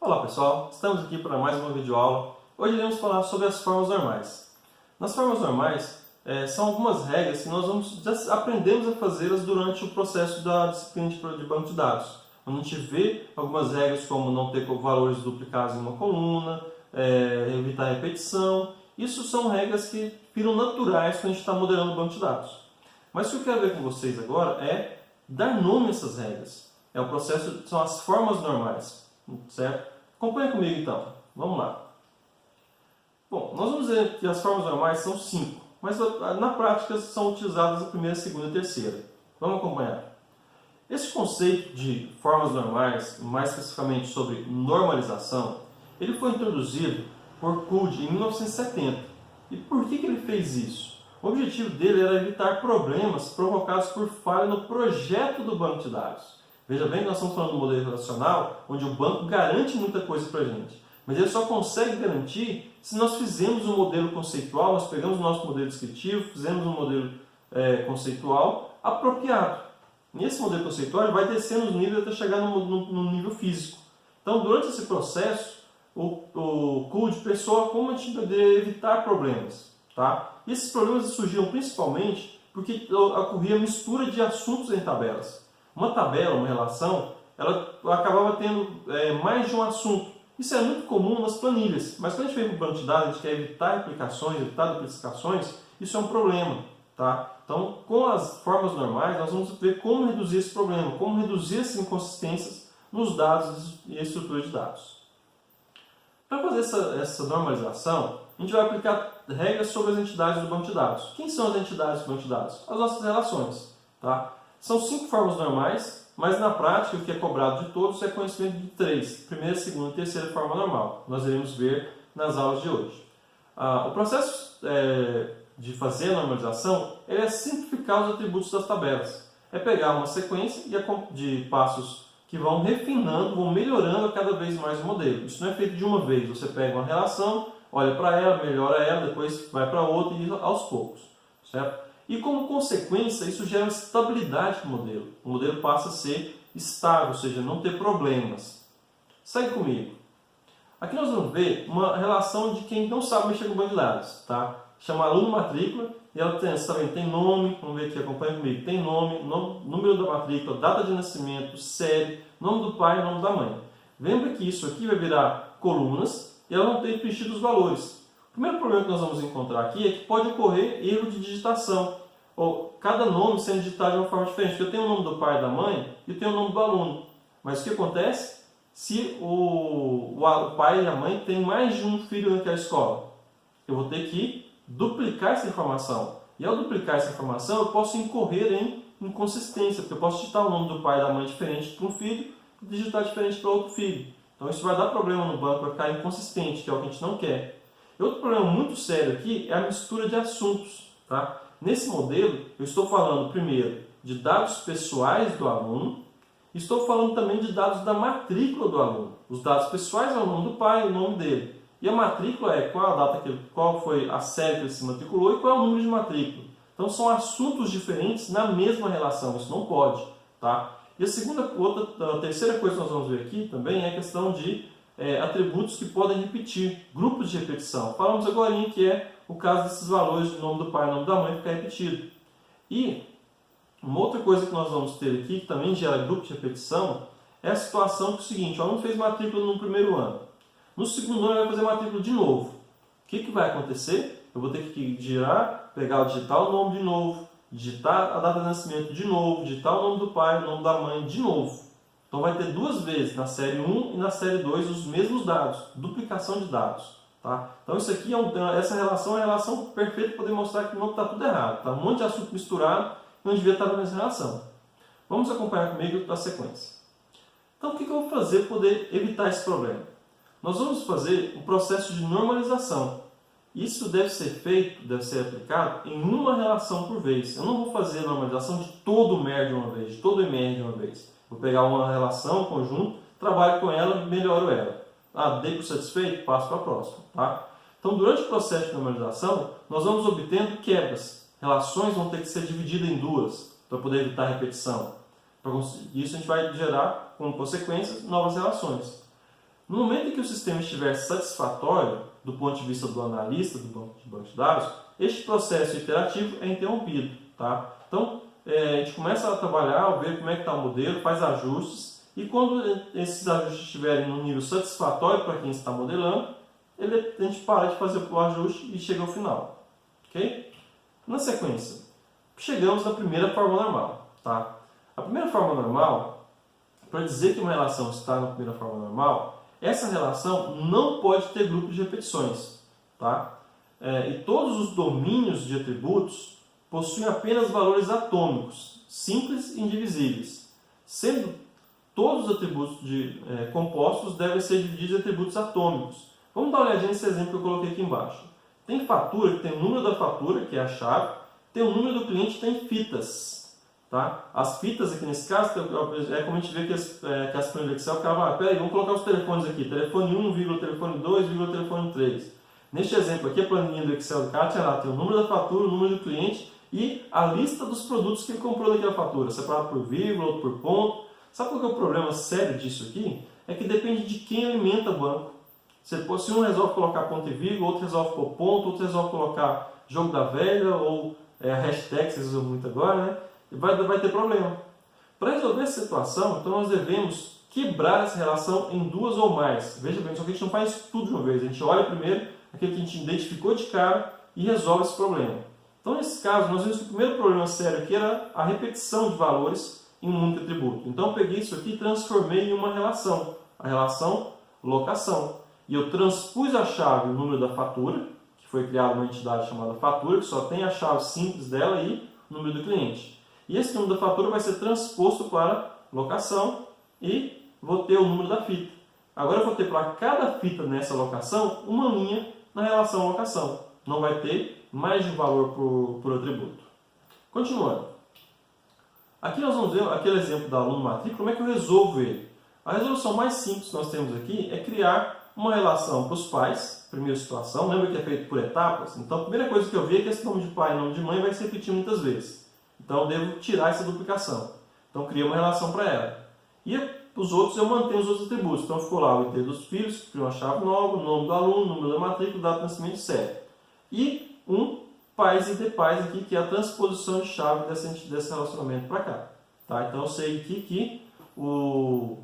Olá pessoal, estamos aqui para mais uma videoaula. Hoje iremos falar sobre as formas normais. Nas formas normais, são algumas regras que nós já aprendemos a fazê-las durante o processo da disciplina de banco de dados. A gente vê algumas regras como não ter valores duplicados em uma coluna, evitar repetição. Isso são regras que viram naturais quando a gente está modelando o banco de dados. Mas o que eu quero ver com vocês agora é dar nome a essas regras. O processo, são as formas normais, certo? Acompanhe comigo então, vamos lá. Bom, nós vamos ver que as formas normais são 5, mas na prática são utilizadas a primeira, segunda e terceira. Vamos acompanhar. Esse conceito de formas normais, mais especificamente sobre normalização, ele foi introduzido por Coode em 1970. E por que ele fez isso? O objetivo dele era evitar problemas provocados por falha no projeto do banco de dados. Veja bem que nós estamos falando de um modelo relacional onde o banco garante muita coisa para a gente. Mas ele só consegue garantir se nós fizermos um modelo conceitual, nós pegamos o nosso modelo descritivo, fizemos um modelo conceitual apropriado. Nesse modelo conceitual ele vai descendo os níveis até chegar no nível físico. Então, durante esse processo, o Coode pensou como a gente poderia evitar problemas. Tá? E esses problemas surgiam principalmente porque ocorria mistura de assuntos em tabelas. Uma tabela, uma relação, ela acabava tendo mais de um assunto. Isso é muito comum nas planilhas, mas quando a gente vem para o banco de dados, a gente quer evitar aplicações, evitar duplicações, isso é um problema. Tá? Então, com as formas normais, nós vamos ver como reduzir esse problema, como reduzir essas inconsistências nos dados e estrutura de dados. Para fazer essa normalização, a gente vai aplicar regras sobre as entidades do banco de dados. Quem são as entidades do banco de dados? As nossas relações. Tá? São 5 formas normais, mas na prática o que é cobrado de todos é conhecimento de 3. Primeira, segunda e terceira forma normal. Nós iremos ver nas aulas de hoje. O processo de fazer a normalização é simplificar os atributos das tabelas. É pegar uma sequência de passos que vão refinando, vão melhorando cada vez mais o modelo. Isso não é feito de uma vez. Você pega uma relação, olha para ela, melhora ela, depois vai para outra e aos poucos. Certo? E como consequência, isso gera estabilidade no modelo. O modelo passa a ser estável, ou seja, não ter problemas. Segue comigo. Aqui nós vamos ver uma relação de quem não sabe mexer com banco de dados. Tá? Chama aluno-matrícula, e ela tem nome, vamos ver aqui, acompanha comigo, tem nome, número da matrícula, data de nascimento, série, nome do pai e nome da mãe. Lembra que isso aqui vai virar colunas e ela não tem preenchido os valores. O primeiro problema que nós vamos encontrar aqui é que pode ocorrer erro de digitação, ou cada nome sendo digitado de uma forma diferente. Eu tenho o nome do pai e da mãe e tenho o nome do aluno. Mas o que acontece se o pai e a mãe têm mais de um filho naquela escola? Eu vou ter que duplicar essa informação. E ao duplicar essa informação, eu posso incorrer em inconsistência, porque eu posso digitar o nome do pai e da mãe diferente para um filho e digitar diferente para outro filho. Então isso vai dar problema no banco, vai ficar inconsistente, que é o que a gente não quer. E outro problema muito sério aqui é a mistura de assuntos. Tá? Nesse modelo, eu estou falando primeiro de dados pessoais do aluno, e estou falando também de dados da matrícula do aluno. Os dados pessoais é o nome do pai e o nome dele. E a matrícula é qual foi a série que ele se matriculou e qual é o número de matrícula. Então são assuntos diferentes na mesma relação, isso não pode. Tá? E a terceira coisa que nós vamos ver aqui também é a questão de atributos que podem repetir, grupos de repetição. Falamos agora que é o caso desses valores do nome do pai e nome da mãe ficar repetido. E uma outra coisa que nós vamos ter aqui, que também gera grupo de repetição, é a situação que é o seguinte: o aluno fez matrícula no primeiro ano. No segundo ano ele vai fazer matrícula de novo. O que vai acontecer? Eu vou ter que digitar o nome de novo, digitar a data de nascimento de novo, digitar o nome do pai, o nome da mãe de novo. Então vai ter 2 vezes, na série 1 e na série 2, os mesmos dados, duplicação de dados. Tá? Então isso aqui essa relação é a relação perfeita para poder mostrar que não está tudo errado. Está um monte de assunto misturado e não devia estar na mesma relação. Vamos acompanhar comigo a sequência. Então o que eu vou fazer para poder evitar esse problema? Nós vamos fazer um processo de normalização. Isso deve ser aplicado em uma relação por vez. Eu não vou fazer a normalização de todo o MER de uma vez, de todo o EMER de uma vez. Vou pegar uma relação, um conjunto, trabalho com ela, melhoro ela. Dei por satisfeito, passo para a próxima. Tá? Então, durante o processo de normalização, nós vamos obtendo quebras. Relações vão ter que ser divididas em 2 para poder evitar repetição. Isso a gente vai gerar, como consequência, novas relações. No momento em que o sistema estiver satisfatório do ponto de vista do analista do banco de dados, este processo iterativo é interrompido. Tá? Então, a gente começa a trabalhar, ver como é que está o modelo, faz ajustes, e quando esses ajustes estiverem no nível satisfatório para quem está modelando, a gente para de fazer o ajuste e chega ao final. Okay? Na sequência, chegamos na primeira forma normal. Tá? A primeira forma normal, para dizer que uma relação está na primeira forma normal, essa relação não pode ter grupo de repetições. Tá? E todos os domínios de atributos possuem apenas valores atômicos, simples e indivisíveis, sendo todos os atributos compostos devem ser divididos em atributos atômicos. Vamos dar uma olhadinha nesse exemplo que eu coloquei aqui embaixo. Tem fatura, que tem o número da fatura, que é a chave, tem o número do cliente, que tem fitas. Tá? As fitas aqui nesse caso, é como a gente vê que as planilhas do Excel ficavam, peraí, vamos colocar os telefones aqui, telefone 1, telefone 2, telefone 3. Neste exemplo aqui, a planilha do Excel do cara tem o número da fatura, o número do cliente e a lista dos produtos que ele comprou daquela fatura, separado por vírgula, outro por ponto. Sabe qual que é o problema sério disso aqui? É que depende de quem alimenta o banco. Se um resolve colocar ponto e vírgula, outro resolve pôr ponto, outro resolve colocar jogo da velha ou a hashtag, que vocês usam muito agora, né? Vai ter problema. Para resolver essa situação, então nós devemos quebrar essa relação em duas ou mais. Veja bem, só que a gente não faz tudo de uma vez. A gente olha primeiro aquilo que a gente identificou de cara e resolve esse problema. Então, nesse caso, nós vimos que o primeiro problema sério aqui era a repetição de valores em um único atributo. Então, eu peguei isso aqui e transformei em uma relação, a relação locação. E eu transpus a chave, o número da fatura, que foi criada uma entidade chamada fatura, que só tem a chave simples dela e o número do cliente. E esse número da fatura vai ser transposto para locação e vou ter o número da fita. Agora eu vou ter para cada fita nessa locação uma linha na relação locação. Não vai ter mais de um valor por atributo. Continuando. Aqui nós vamos ver aquele exemplo da aluno matrícula, como é que eu resolvo ele. A resolução mais simples que nós temos aqui é criar uma relação para os pais, primeira situação, lembra que é feito por etapas? Então a primeira coisa que eu vi é que esse nome de pai e nome de mãe vai se repetir muitas vezes. Então eu devo tirar essa duplicação. Então cria uma relação para ela. E os outros eu mantenho os outros atributos. Então ficou lá o ID dos filhos, cria uma chave nova, o nome do aluno, o número da matrícula, data de nascimento, etc. E pais e depais aqui, que é a transposição de chave desse relacionamento para cá. Tá? Então eu sei aqui que o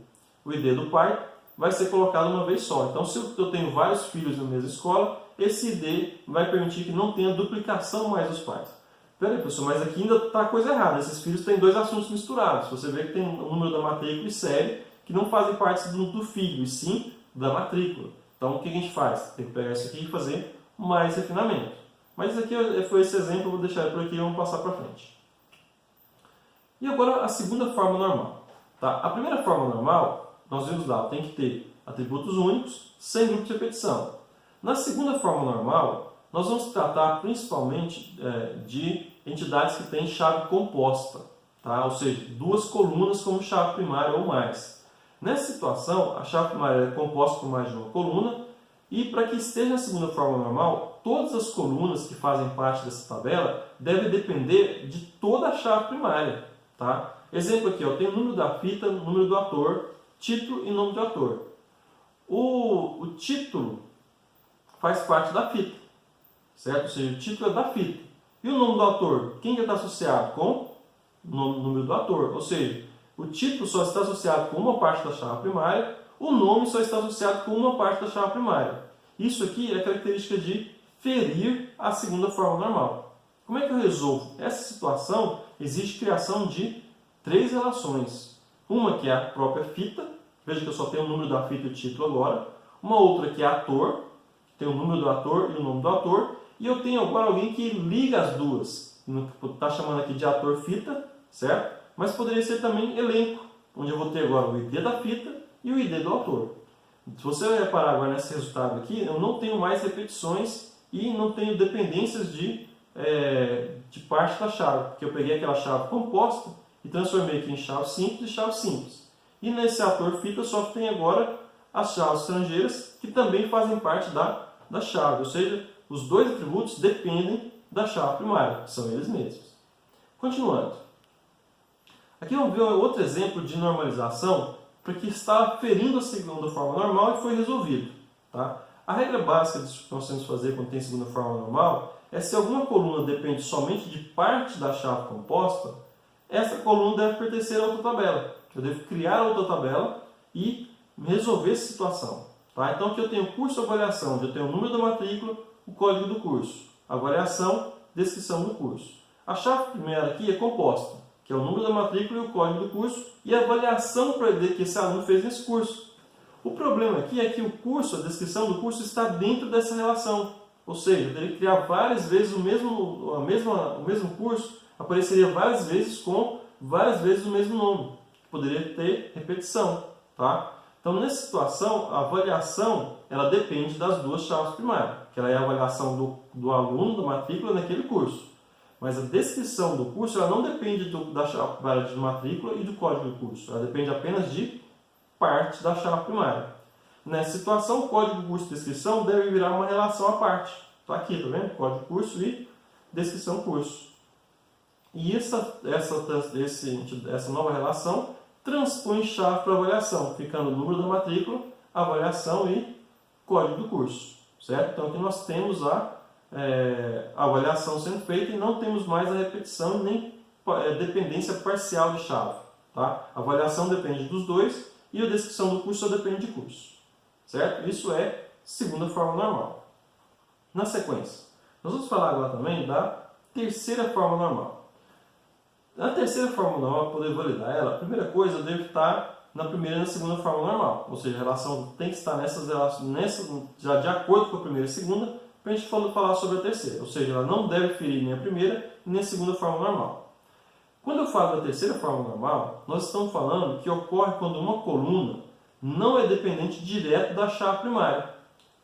ID do pai vai ser colocado uma vez só. Então se eu tenho vários filhos na mesma escola, esse ID vai permitir que não tenha duplicação mais dos pais. Peraí, pessoal, mas aqui ainda está a coisa errada. Esses filhos têm dois assuntos misturados. Você vê que tem o número da matrícula e série, que não fazem parte do filho, e sim da matrícula. Então o que a gente faz? Tem que pegar isso aqui e fazer mais refinamento. Mas isso aqui foi esse exemplo, eu vou deixar por aqui e vamos passar para frente. E agora a segunda forma normal. Tá? A primeira forma normal, nós vimos lá, tem que ter atributos únicos, sem grupo de repetição. Na segunda forma normal, nós vamos tratar principalmente de entidades que têm chave composta, tá? Ou seja, duas colunas como chave primária ou mais. Nessa situação, a chave primária é composta por mais de uma coluna, e para que esteja na segunda forma normal, todas as colunas que fazem parte dessa tabela devem depender de toda a chave primária. Tá? Exemplo aqui, eu tenho o número da fita, o número do ator, título e nome do ator. O título faz parte da fita, certo? Ou seja, o título é da fita. E o nome do ator, quem que está associado com o número do ator? Ou seja, o título só está associado com uma parte da chave primária, o nome só está associado com uma parte da chave primária. Isso aqui é a característica de ferir a segunda forma normal. Como é que eu resolvo? Essa situação exige criação de três relações. Uma que é a própria fita, veja que eu só tenho o número da fita e o título agora. Uma outra que é ator, que tem o número do ator e o nome do ator. E eu tenho agora alguém que liga as duas. Está chamando aqui de ator fita, certo? Mas poderia ser também elenco, onde eu vou ter agora o ID da fita e o ID do autor. Se você reparar agora nesse resultado aqui, eu não tenho mais repetições e não tenho dependências de parte da chave, porque eu peguei aquela chave composta e transformei aqui em chave simples e chave simples. E nesse ator fita só tem agora as chaves estrangeiras, que também fazem parte da chave, ou seja, os dois atributos dependem da chave primária, que são eles mesmos. Continuando. Aqui vamos ver outro exemplo de normalização porque estava ferindo a segunda forma normal e foi resolvido. Tá? A regra básica disso que nós temos que fazer quando tem segunda forma normal é se alguma coluna depende somente de parte da chave composta, essa coluna deve pertencer a outra tabela. Eu devo criar outra tabela e resolver essa situação. Tá? Então aqui eu tenho curso avaliação, onde eu tenho o número da matrícula, o código do curso. Avaliação, descrição do curso. A chave primeira aqui é composta, que é o número da matrícula e o código do curso, e a avaliação para ver que esse aluno fez nesse curso. O problema aqui é que o curso, a descrição do curso está dentro dessa relação. Ou seja, eu teria que criar várias vezes o mesmo curso, apareceria várias vezes com várias vezes o mesmo nome. Poderia ter repetição. Tá? Então, nessa situação, a avaliação ela depende das duas chaves primárias, que ela é a avaliação do aluno, da matrícula naquele curso. Mas a descrição do curso ela não depende da chave primária de matrícula e do código do curso. Ela depende apenas de parte da chave primária. Nessa situação, o código do curso e descrição deve virar uma relação à parte. Está aqui, tá vendo? Código curso e descrição curso. E essa nova relação transpõe chave para avaliação, ficando o número da matrícula, avaliação e código do curso. Certo? Então aqui nós temos a avaliação sendo feita e não temos mais a repetição nem dependência parcial de chave. Tá? A avaliação depende dos dois e a descrição do curso só depende de curso. Certo? Isso é segunda forma normal. Na sequência, nós vamos falar agora também da terceira forma normal. Na terceira forma normal, para poder validar ela, a primeira coisa eu devo estar na primeira e na segunda forma normal. Ou seja, a relação tem que estar já de acordo com a primeira e a segunda, para a gente falar sobre a terceira. Ou seja, ela não deve ferir nem a primeira nem a segunda forma normal. Quando eu falo da terceira forma normal, nós estamos falando que ocorre quando uma coluna não é dependente direto da chave primária,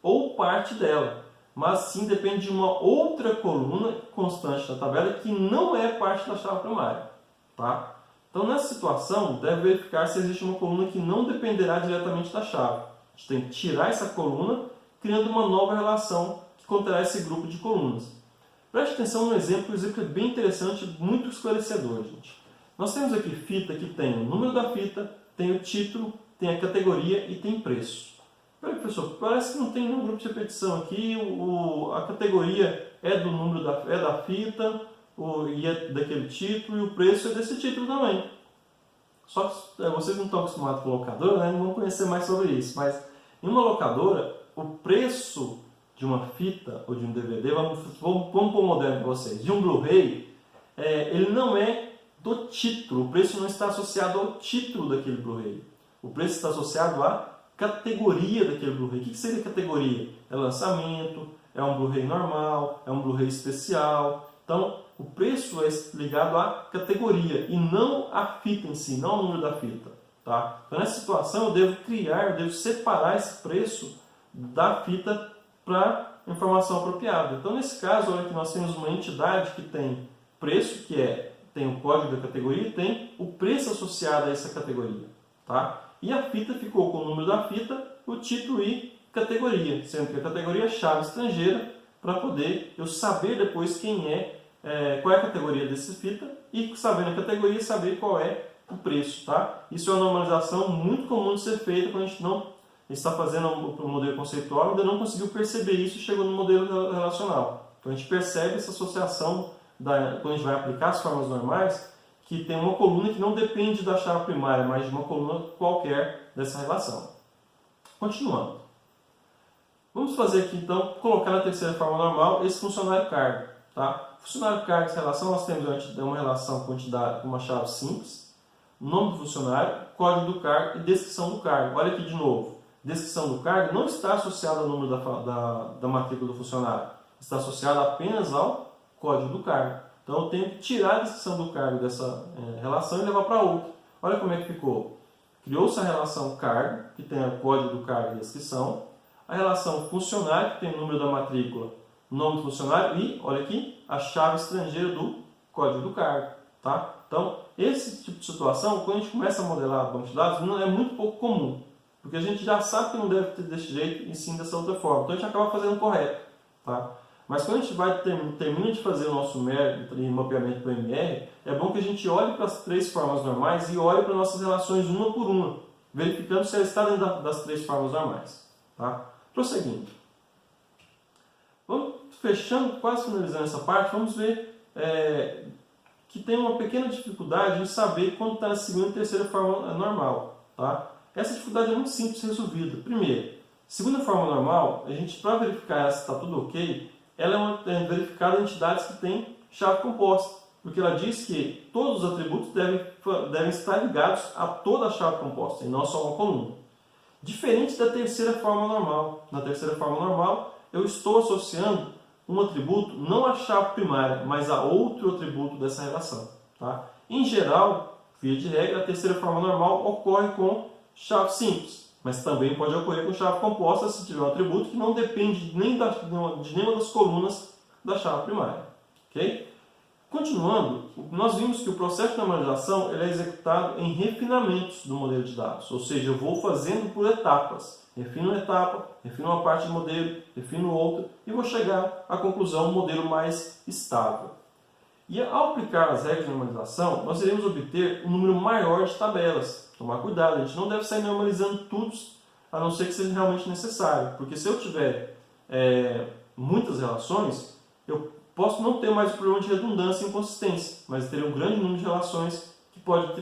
ou parte dela, mas sim depende de uma outra coluna constante da tabela que não é parte da chave primária. Tá? Então, nessa situação, deve verificar se existe uma coluna que não dependerá diretamente da chave. A gente tem que tirar essa coluna, criando uma nova relação que conterá esse grupo de colunas. Preste atenção no exemplo, o exemplo é bem interessante e muito esclarecedor, gente. Nós temos aqui fita que tem o número da fita, tem o título, tem a categoria e tem preço. Peraí, professor, parece que não tem nenhum grupo de repetição aqui, a categoria é do número da fita, e é daquele título, e o preço é desse título também. Só que vocês não estão acostumados com locadora, né? Não vão conhecer mais sobre isso, mas em uma locadora, o preço de uma fita ou de um DVD, vamos pôr um modelo para vocês, de um Blu-ray, ele não é do título, o preço não está associado ao título daquele Blu-ray. O preço está associado à categoria daquele Blu-ray. O que seria categoria? É lançamento, é um Blu-ray normal, é um Blu-ray especial. Então, o preço é ligado à categoria e não à fita em si, não ao número da fita. Tá? Então, nessa situação, eu devo separar esse preço da fita para informação apropriada. Então, nesse caso, olha que nós temos uma entidade que tem preço, tem o código da categoria e tem o preço associado a essa categoria. Tá? E a fita ficou com o número da fita, o título e categoria, sendo que a categoria é chave estrangeira, para poder eu saber depois qual é a categoria dessa fita e, sabendo a categoria, saber qual é o preço. Tá? Isso é uma normalização muito comum de ser feita quando a gente não está fazendo o modelo conceitual e ainda não conseguiu perceber isso e chegou no modelo relacional. Então a gente percebe essa associação, quando a gente vai aplicar as formas normais, que tem uma coluna que não depende da chave primária, mas de uma coluna qualquer dessa relação. Continuando. Vamos fazer aqui, então, colocar na terceira forma normal esse funcionário cargo. Tá? Funcionário cargo, essa relação, nós temos uma relação com uma chave simples, nome do funcionário, código do cargo e descrição do cargo. Olha aqui de novo. Descrição do cargo não está associada ao número da matrícula do funcionário. Está associada apenas ao código do cargo. Então eu tenho que tirar a descrição do cargo dessa relação e levar para outra. Olha como é que ficou. Criou-se a relação cargo, que tem o código do cargo e a descrição. A relação funcionário, que tem o número da matrícula, o nome do funcionário e, olha aqui, a chave estrangeira do código do cargo. Tá? Então, esse tipo de situação, quando a gente começa a modelar banco de dados, não é muito pouco comum. Porque a gente já sabe que não deve ter desse jeito e sim dessa outra forma. Então a gente acaba fazendo correto. Tá? Mas quando a gente termina de fazer o nosso mapeamento para o MR, é bom que a gente olhe para as três formas normais e olhe para nossas relações uma por uma. verificando se ela está dentro das 3 formas normais. Tá? Prosseguindo. Vamos fechando, quase finalizando essa parte, vamos ver que tem uma pequena dificuldade em saber quando está na segunda e terceira forma normal. Tá? Essa dificuldade é muito simples de ser resolvida. Primeiro, segunda forma normal, a gente, para verificar se está tudo ok, ela é verificada em entidades que têm chave composta, porque ela diz que todos os atributos devem estar ligados a toda a chave composta, e não só uma coluna. Diferente da terceira forma normal. Na terceira forma normal, eu estou associando um atributo não à chave primária, mas a outro atributo dessa relação. Tá? Em geral, via de regra, a terceira forma normal ocorre com chave simples, mas também pode ocorrer com chave composta se tiver um atributo que não depende de nenhuma das colunas da chave primária. Okay? Continuando, nós vimos que o processo de normalização ele é executado em refinamentos do modelo de dados, ou seja, eu vou fazendo por etapas. Refino uma etapa, refino uma parte do modelo, refino outra e vou chegar à conclusão, um modelo mais estável. E ao aplicar as regras de normalização, nós iremos obter um número maior de tabelas. Tomar cuidado, a gente não deve sair normalizando tudo, a não ser que seja realmente necessário. Porque se eu tiver muitas relações, eu posso não ter mais o problema de redundância e inconsistência, mas ter um grande número de relações que pode ter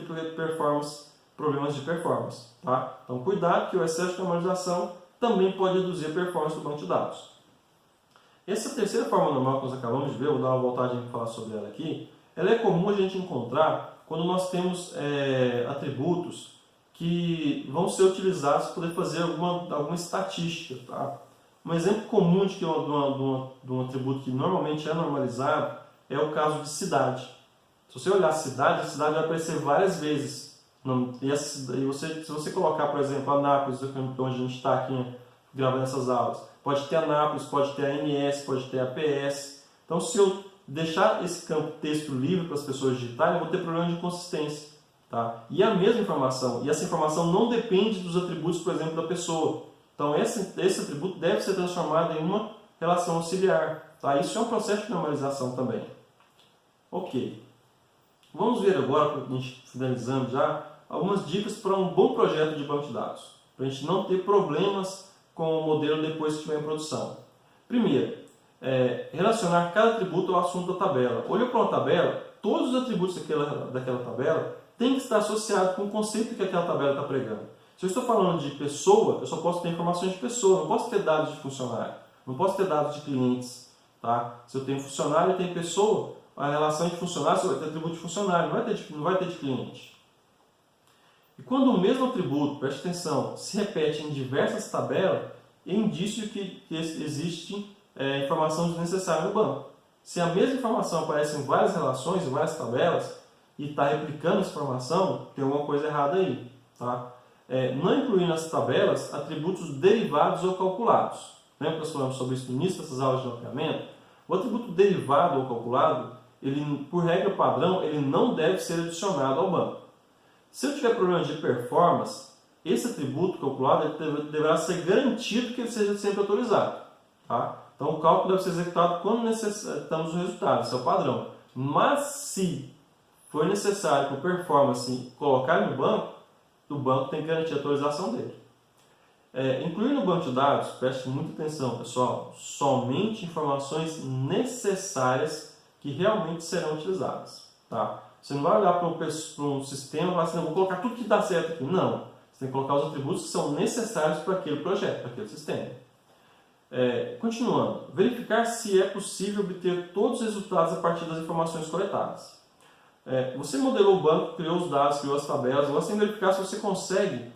problemas de performance. Tá? Então, cuidado que o excesso de normalização também pode reduzir a performance do banco de dados. Essa terceira forma normal que nós acabamos de ver, vou dar uma voltadinha para falar sobre ela aqui, ela é comum a gente encontrar quando nós temos atributos que vão ser utilizados para poder fazer alguma estatística. Tá? Um exemplo comum de um atributo que normalmente é normalizado é o caso de cidade. Se você olhar a cidade vai aparecer várias vezes. Se você colocar, por exemplo, Anápolis, onde a gente está aqui gravando essas aulas, pode ter Anápolis, pode ter ANS, pode ter APS. Então, se eu deixar esse campo texto livre para as pessoas digitarem, eu vou ter problema de consistência. Tá? E a mesma informação, e essa informação não depende dos atributos, por exemplo, da pessoa. Então, esse atributo deve ser transformado em uma relação auxiliar. Tá? Isso é um processo de normalização também. Ok. Vamos ver agora, para a gente finalizando já, algumas dicas para um bom projeto de banco de dados. Para a gente não ter problemas com o modelo depois que estiver em produção. Primeiro, relacionar cada atributo ao assunto da tabela. Olhou para uma tabela, todos os atributos daquela tabela têm que estar associados com o conceito que aquela tabela está pregando. Se eu estou falando de pessoa, eu só posso ter informações de pessoa, não posso ter dados de funcionário, não posso ter dados de clientes. Tá? Se eu tenho funcionário e tenho pessoa, a relação de funcionário só vai ter atributo de funcionário, não vai ter de cliente. E quando o mesmo atributo, preste atenção, se repete em diversas tabelas, é indício que existe informação desnecessária no banco. Se a mesma informação aparece em várias relações, em várias tabelas, e está replicando essa informação, tem alguma coisa errada aí. Tá? Não incluir nas tabelas atributos derivados ou calculados. Lembra que nós falamos sobre isso no início dessas aulas de mapeamento? O atributo derivado ou calculado, ele, por regra padrão, ele não deve ser adicionado ao banco. Se eu tiver problema de performance, esse atributo calculado ele deverá ser garantido que ele seja sempre atualizado. Tá? Então o cálculo deve ser executado quando necessitamos o resultado, esse é o padrão. Mas se for necessário para performance colocar no banco, o banco tem que garantir a atualização dele. Incluir no banco de dados, preste muita atenção pessoal, somente informações necessárias que realmente serão utilizadas. Tá? Você não vai olhar para um sistema e falar assim, não, vou colocar tudo que dá certo aqui. Não. Você tem que colocar os atributos que são necessários para aquele projeto, para aquele sistema. Continuando. Verificar se é possível obter todos os resultados a partir das informações coletadas. Você modelou o banco, criou os dados, criou as tabelas. Agora você tem que verificar se você consegue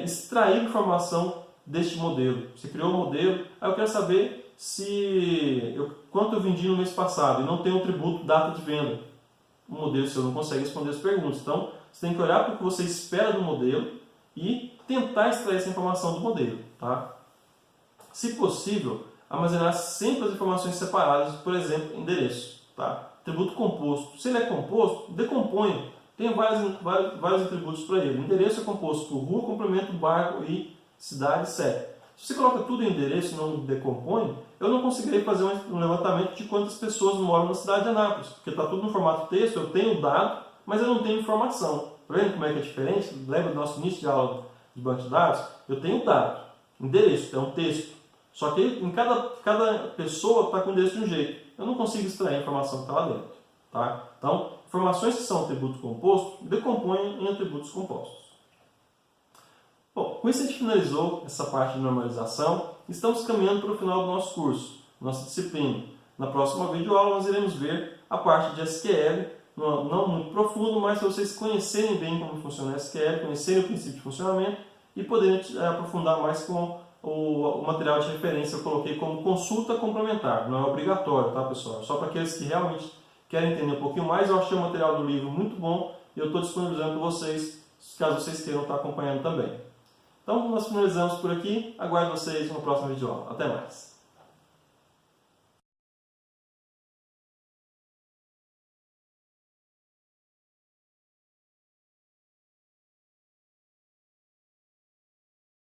extrair informação deste modelo. Você criou o modelo, aí eu quero saber quanto eu vendi no mês passado e não tem um atributo data de venda. O modelo seu não consegue responder as perguntas. Então, você tem que olhar para o que você espera do modelo e tentar extrair essa informação do modelo. Tá? Se possível, armazenar sempre as informações separadas, por exemplo, endereço. Tá? Atributo composto. Se ele é composto, decomponha. Tem vários atributos para ele. O endereço é composto por rua, complemento, bairro e cidade, CEP. Se você coloca tudo em endereço e não decompõe, eu não conseguirei fazer um levantamento de quantas pessoas moram na cidade de Anápolis, porque está tudo no formato texto, eu tenho o dado, mas eu não tenho informação. Tá vendo como é que é diferente? Lembra do nosso início de aula de banco de dados, eu tenho dado, endereço, é um texto. Só que em cada pessoa está com o endereço de um jeito. Eu não consigo extrair a informação que está lá dentro. Tá? Então, informações que são atributo composto, decompõem em atributos compostos. Bom, com isso a gente finalizou essa parte de normalização. Estamos caminhando para o final do nosso curso, nossa disciplina. Na próxima videoaula nós iremos ver a parte de SQL, não muito profundo, mas para vocês conhecerem bem como funciona o SQL, conhecerem o princípio de funcionamento e poderem aprofundar mais com o material de referência. Eu coloquei como consulta complementar, não é obrigatório, tá, pessoal? Só para aqueles que realmente querem entender um pouquinho mais. Eu achei o material do livro muito bom e eu estou disponibilizando para vocês, caso vocês queiram estar acompanhando também. Então, nós finalizamos por aqui. Aguardo vocês no próximo vídeo. Até mais!